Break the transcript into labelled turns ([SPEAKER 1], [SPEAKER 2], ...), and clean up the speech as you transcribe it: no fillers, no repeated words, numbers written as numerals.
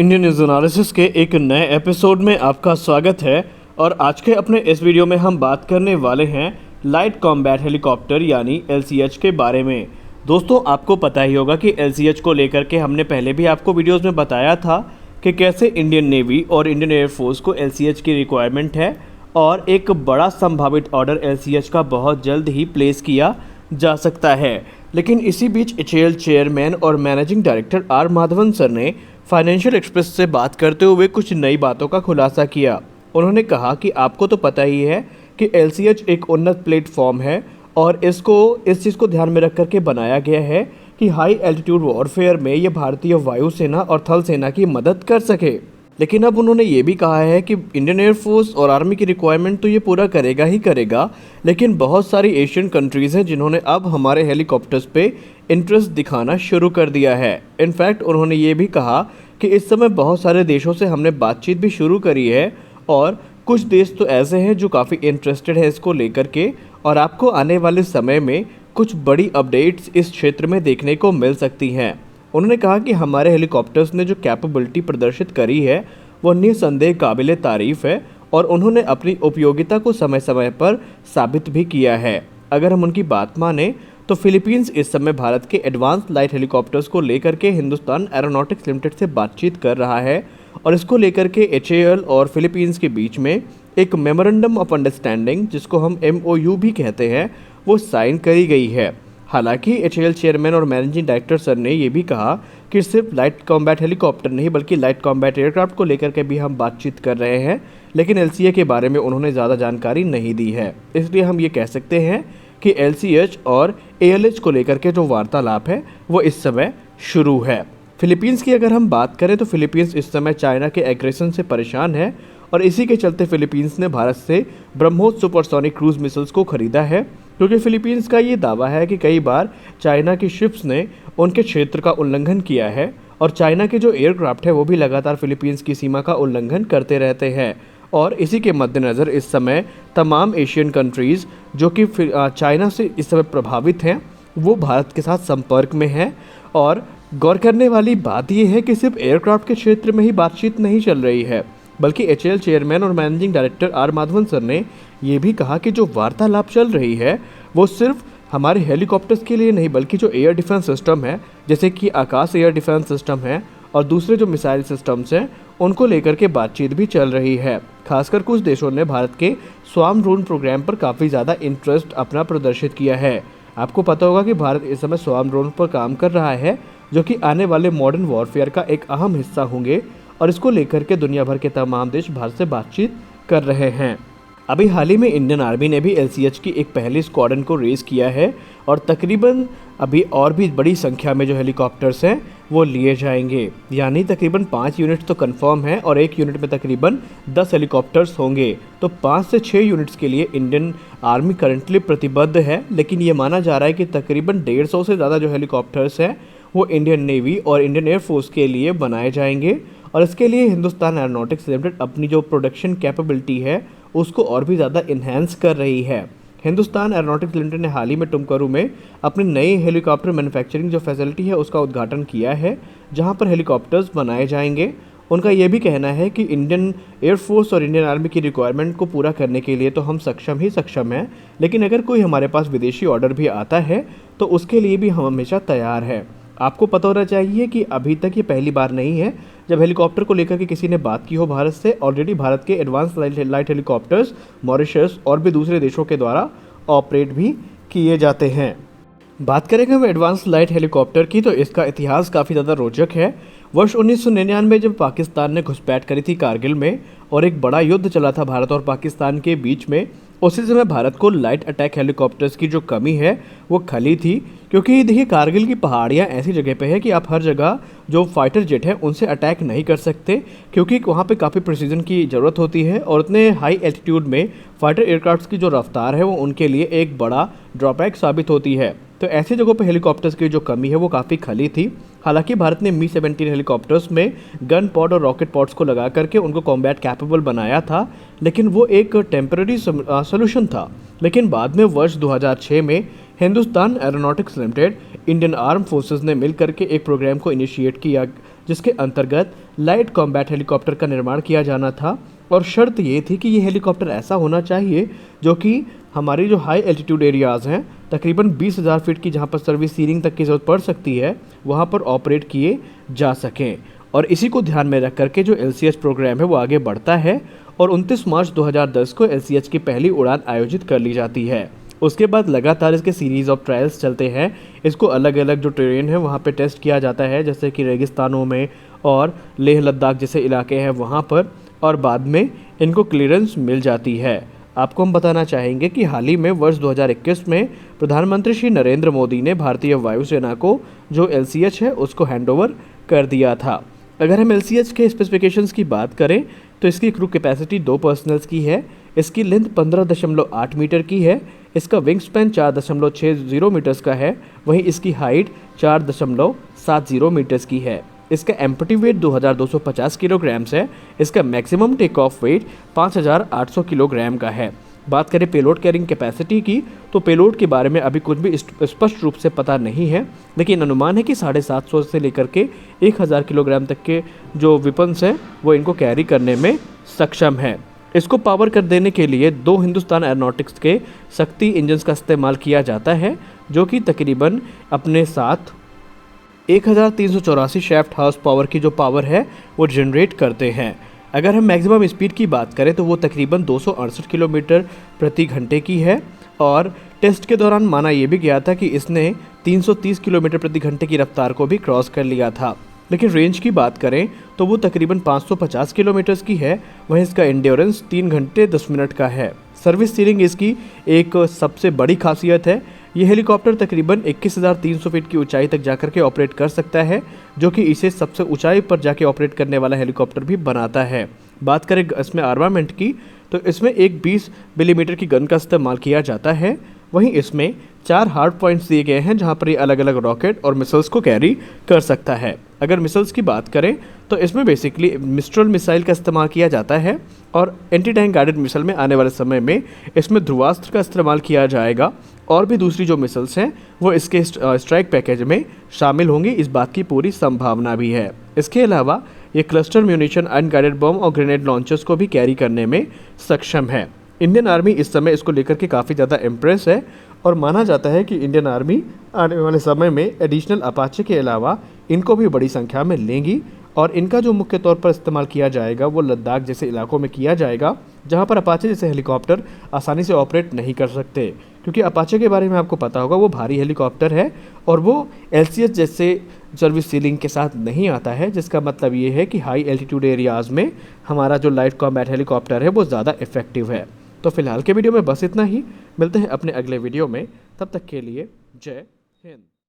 [SPEAKER 1] Indian news analysis के एक नए एपिसोड में आपका स्वागत है। और आज के अपने इस वीडियो में हम बात करने वाले हैं लाइट कॉम्बैट हेलीकॉप्टर यानी LCH के बारे में। दोस्तों, आपको पता ही होगा कि LCH को लेकर के हमने पहले भी आपको वीडियोस में बताया था कि कैसे इंडियन नेवी और इंडियन एयरफोर्स को LCH की रिक्वायरमेंट है और एक बड़ा संभावित ऑर्डर LCH का बहुत जल्द ही प्लेस किया जा सकता है। लेकिन इसी बीच HAL चेयरमैन और managing director R Madhavan sir ने फाइनेंशियल एक्सप्रेस से बात करते हुए कुछ नई बातों का खुलासा किया। उन्होंने कहा कि आपको तो पता ही है कि LCH एक उन्नत प्लेटफॉर्म है और इस चीज़ को ध्यान में रख करके बनाया गया है कि हाई एल्टीट्यूड वॉरफेयर में ये भारतीय वायुसेना और थल सेना की मदद कर सके। लेकिन अब उन्होंने ये भी कहा है कि इंडियन एयरफोर्स और आर्मी की रिक्वायरमेंट तो ये पूरा करेगा ही करेगा, लेकिन बहुत सारी एशियन कंट्रीज़ हैं जिन्होंने अब हमारे हेलीकॉप्टर्स पे इंटरेस्ट दिखाना शुरू कर दिया है। इनफैक्ट उन्होंने ये भी कहा कि इस समय बहुत सारे देशों से हमने बातचीत भी शुरू करी है और कुछ देश तो ऐसे हैं जो काफ़ी इंटरेस्टेड है इसको लेकर के, और आपको आने वाले समय में कुछ बड़ी अपडेट्स इस क्षेत्र में देखने को मिल सकती हैं। उन्होंने कहा कि हमारे हेलीकॉप्टर्स ने जो कैपेबिलिटी प्रदर्शित करी है वो निसंदेह काबिले तारीफ़ है और उन्होंने अपनी उपयोगिता को समय समय पर साबित भी किया है। अगर हम उनकी बात माने तो फिलीपींस इस समय भारत के एडवांस लाइट हेलीकॉप्टर्स को लेकर के हिंदुस्तान एरोनॉटिक्स लिमिटेड से बातचीत कर रहा है और इसको लेकर के HAL और फिलीपींस के बीच में एक मेमोरेंडम ऑफ अंडरस्टैंडिंग, जिसको हम MOU भी कहते हैं, वो साइन करी गई है। हालांकि HAL चेयरमैन और मैनेजिंग डायरेक्टर सर ने ये भी कहा कि सिर्फ लाइट कॉम्बैट हेलीकॉप्टर नहीं बल्कि लाइट कॉम्बैट एयरक्राफ्ट को लेकर के भी हम बातचीत कर रहे हैं, लेकिन LCA के बारे में उन्होंने ज़्यादा जानकारी नहीं दी है। इसलिए हम ये कह सकते हैं कि LCH और ALH को लेकर के जो वार्तालाप है वो इस समय शुरू है। फिलीपींस की अगर हम बात करें तो फिलीपींस इस समय चाइना के एग्रेशन से परेशान है और इसी के चलते फिलीपींस ने भारत से ब्रह्मोस सुपरसोनिक क्रूज मिसाइल्स को खरीदा है, क्योंकि फिलीपींस का ये दावा है कि कई बार चाइना की शिप्स ने उनके क्षेत्र का उल्लंघन किया है और चाइना के जो एयरक्राफ्ट है वो भी लगातार फिलीपींस की सीमा का उल्लंघन करते रहते हैं। और इसी के मद्देनज़र इस समय तमाम एशियन कंट्रीज़ जो कि चाइना से इस समय प्रभावित हैं वो भारत के साथ संपर्क में हैं। और गौर करने वाली बात यह है कि सिर्फ एयरक्राफ्ट के क्षेत्र में ही बातचीत नहीं चल रही है, बल्कि HAL चेयरमैन और managing director R Madhavan sir ने ये भी कहा कि जो वार्तालाप चल रही है वो सिर्फ हमारे हेलीकॉप्टर्स के लिए नहीं बल्कि जो एयर डिफेंस सिस्टम है, जैसे कि आकाश एयर डिफेंस सिस्टम है और दूसरे जो मिसाइल सिस्टम्स हैं उनको लेकर के बातचीत भी चल रही है। खासकर कुछ देशों ने भारत के स्वाम ड्रोन प्रोग्राम पर काफ़ी ज़्यादा इंटरेस्ट अपना प्रदर्शित किया है। आपको पता होगा कि भारत इस समय स्वाम ड्रोन पर काम कर रहा है, जो कि आने वाले मॉडर्न वॉरफेयर का एक अहम हिस्सा होंगे और इसको लेकर के दुनिया भर के तमाम देश भारत से बातचीत कर रहे हैं। अभी हाल ही में इंडियन आर्मी ने भी LCH की एक पहली स्क्वाड्रन को रेस किया है और तकरीबन अभी और भी बड़ी संख्या में जो हेलीकॉप्टर्स हैं वो लिए जाएंगे, यानी तकरीबन 5 यूनिट तो कंफर्म है और एक यूनिट में तकरीबन 10 हेलीकॉप्टर्स होंगे। तो 5 से 6 यूनिट्स के लिए इंडियन आर्मी करंटली प्रतिबद्ध है, लेकिन ये माना जा रहा है कि तकरीबन 150 से ज़्यादा जो हेलीकॉप्टर्स हैं वो इंडियन नेवी और इंडियन एयरफोर्स के लिए बनाए जाएंगे। और इसके लिए हिंदुस्तान एरोनॉटिक्स लिमिटेड अपनी जो प्रोडक्शन कैपेबिलिटी है उसको और भी ज़्यादा इन्हेंस कर रही है। हिंदुस्तान एरोनॉटिक्स लिमिटेड ने हाल ही में टुमकुरू में अपनी नई हेलीकॉप्टर मैन्युफैक्चरिंग जो फैसिलिटी है उसका उद्घाटन किया है, जहां पर हेलीकॉप्टर्स बनाए जाएंगे। उनका ये भी कहना है कि इंडियन एयरफोर्स और इंडियन आर्मी की रिक्वायरमेंट को पूरा करने के लिए तो हम सक्षम हैं, लेकिन अगर कोई हमारे पास विदेशी ऑर्डर भी आता है तो उसके लिए भी हम हमेशा तैयार हैं। आपको पता होना चाहिए कि अभी तक ये पहली बार नहीं है जब हेलीकॉप्टर को लेकर के किसी ने बात की हो भारत से। ऑलरेडी भारत के एडवांस लाइट हेलीकॉप्टर्स मॉरिशस और भी दूसरे देशों के द्वारा ऑपरेट भी किए जाते हैं। बात करेंगे हम एडवांस लाइट हेलीकॉप्टर की तो इसका इतिहास काफ़ी ज़्यादा रोचक है। वर्ष 1999 जब पाकिस्तान ने घुसपैठ करी थी कारगिल में और एक बड़ा युद्ध चला था भारत और पाकिस्तान के बीच में, उसी समय भारत को लाइट अटैक हेलीकॉप्टर्स की जो कमी है वो खली थी, क्योंकि देखिए कारगिल की पहाड़ियाँ ऐसी जगह पे है कि आप हर जगह जो फाइटर जेट है उनसे अटैक नहीं कर सकते, क्योंकि वहाँ पे काफ़ी प्रिसीजन की ज़रूरत होती है और उतने हाई एल्टीट्यूड में फाइटर एयरक्राफ्ट्स की जो रफ्तार है वो उनके लिए एक बड़ा ड्रॉबैक साबित होती है। तो ऐसी जगहों पे हेलीकॉप्टर्स की जो कमी है वो काफ़ी खली थी। हालांकि भारत ने Mi-17 हेलीकॉप्टर्स में गन पॉड और रॉकेट पॉड्स को लगा करके उनको कॉम्बैट कैपेबल बनाया था, लेकिन वो एक टेम्पररी सोल्यूशन था। लेकिन बाद में वर्ष 2006 में Hindustan aeronautics limited, Indian arm forces ने मिल करके एक प्रोग्राम को इनिशिएट किया, जिसके अंतर्गत लाइट कॉम्बैट हेलीकॉप्टर का निर्माण किया जाना था और शर्त ये थी कि ये हेलीकॉप्टर ऐसा होना चाहिए जो कि हमारी जो हाई एल्टीट्यूड एरियाज़ हैं, तकरीबन 20,000 फीट की जहाँ पर सर्विस सीलिंग तक की ज़रूरत पड़ सकती है, वहाँ पर ऑपरेट किए जा सकें। और इसी को ध्यान में रख करके जो LCH प्रोग्राम है वो आगे बढ़ता है और 29 मार्च 2010 को LCH की पहली उड़ान आयोजित कर ली जाती है। उसके बाद लगातार इसके सीरीज़ ऑफ ट्रायल्स चलते हैं। इसको अलग अलग जो टेरेन है वहाँ पे टेस्ट किया जाता है, जैसे कि रेगिस्तानों में और लेह लद्दाख जैसे इलाके हैं वहाँ पर, और बाद में इनको क्लियरेंस मिल जाती है। आपको हम बताना चाहेंगे कि हाल ही में वर्ष 2021 में प्रधानमंत्री श्री नरेंद्र मोदी ने भारतीय वायुसेना को जो LCH है उसको हैंडओवर कर दिया था। अगर हम LCH के स्पेसिफिकेशंस की बात करें तो इसकी क्रू कैपेसिटी 2 पर्सनल्स की है, इसकी लेंथ 15.8 मीटर की है, इसका विंग स्पैन 4.60 मीटर्स का है, वहीं इसकी हाइट 4.70 मीटर्स की है। इसका एम्प्टी वेट 2250 किलोग्राम्स है। इसका maximum take off weight 5800 kilogram का है। बात करें पेलोड कैरिंग कैपेसिटी की तो पेलोड के बारे में अभी कुछ भी स्पष्ट रूप से पता नहीं है, लेकिन अनुमान है कि 750 से लेकर के 1000 किलोग्राम तक के जो वेपन्स हैं वो इनको कैरी करने में सक्षम है। इसको पावर कर देने के लिए 2 हिंदुस्तान एरोनॉटिक्स के शक्ति इंजन्स का इस्तेमाल किया जाता है, जो कि तकरीबन अपने साथ 1384 शाफ्ट हाउस पावर की जो पावर है वो जनरेट करते हैं। अगर हम मैक्सिमम स्पीड की बात करें तो वो तकरीबन 268 किलोमीटर प्रति घंटे की है और टेस्ट के दौरान माना ये भी गया था कि इसने 330 किलोमीटर प्रति घंटे की रफ्तार को भी क्रॉस कर लिया था। लेकिन रेंज की बात करें तो वो तकरीबन 550 किलोमीटर्स की है, वहीं इसका एंड्योरेंस 3 घंटे 10 मिनट का है। सर्विस सीलिंग इसकी एक सबसे बड़ी खासियत है। ये हेलीकॉप्टर तकरीबन 21,300 फीट की ऊंचाई तक जाकर के ऑपरेट कर सकता है, जो कि इसे सबसे ऊंचाई पर जाके ऑपरेट करने वाला हेलीकॉप्टर भी बनाता है। बात करें इसमें आर्मामेंट की तो इसमें एक 20 मिलीमीटर की गन का इस्तेमाल किया जाता है। वहीं इसमें 4 हार्ड पॉइंट्स दिए गए हैं जहां पर ये अलग अलग रॉकेट और मिसाइल्स को कैरी कर सकता है। अगर मिसाइल्स की बात करें तो इसमें बेसिकली मिस्ट्रल मिसाइल का इस्तेमाल किया जाता है और एंटी टैंक गाइडेड मिसाइल में आने वाले समय में इसमें ध्रुवास्त्र का इस्तेमाल किया जाएगा और भी दूसरी जो मिसाइल्स हैं वो इसके स्ट्राइक पैकेज में शामिल होंगी, इस बात की पूरी संभावना भी है। इसके अलावा ये क्लस्टर म्यूनिशन, अनगाइडेड बम और ग्रेनेड लॉन्चर्स को भी कैरी करने में सक्षम है। इंडियन आर्मी इस समय इसको लेकर के काफ़ी ज़्यादा इम्प्रेस है और माना जाता है कि इंडियन आर्मी आने वाले समय में एडिशनल अपाचे के अलावा इनको भी बड़ी संख्या में लेंगी और इनका जो मुख्य तौर पर इस्तेमाल किया जाएगा वो लद्दाख जैसे इलाकों में किया जाएगा, जहां पर अपाचे जैसे हेलीकॉप्टर आसानी से ऑपरेट नहीं कर सकते, क्योंकि अपाचे के बारे में आपको पता होगा वो भारी हेलीकॉप्टर है और वो LCH जैसे सर्विस सीलिंग के साथ नहीं आता है, जिसका मतलब ये है कि हाई एल्टीट्यूड एरियाज़ में हमारा जो लाइट कॉम्बैट हेलीकॉप्टर है वो ज़्यादा इफेक्टिव है। तो फिलहाल के वीडियो में बस इतना ही, मिलते हैं अपने अगले वीडियो में, तब तक के लिए जय हिंद।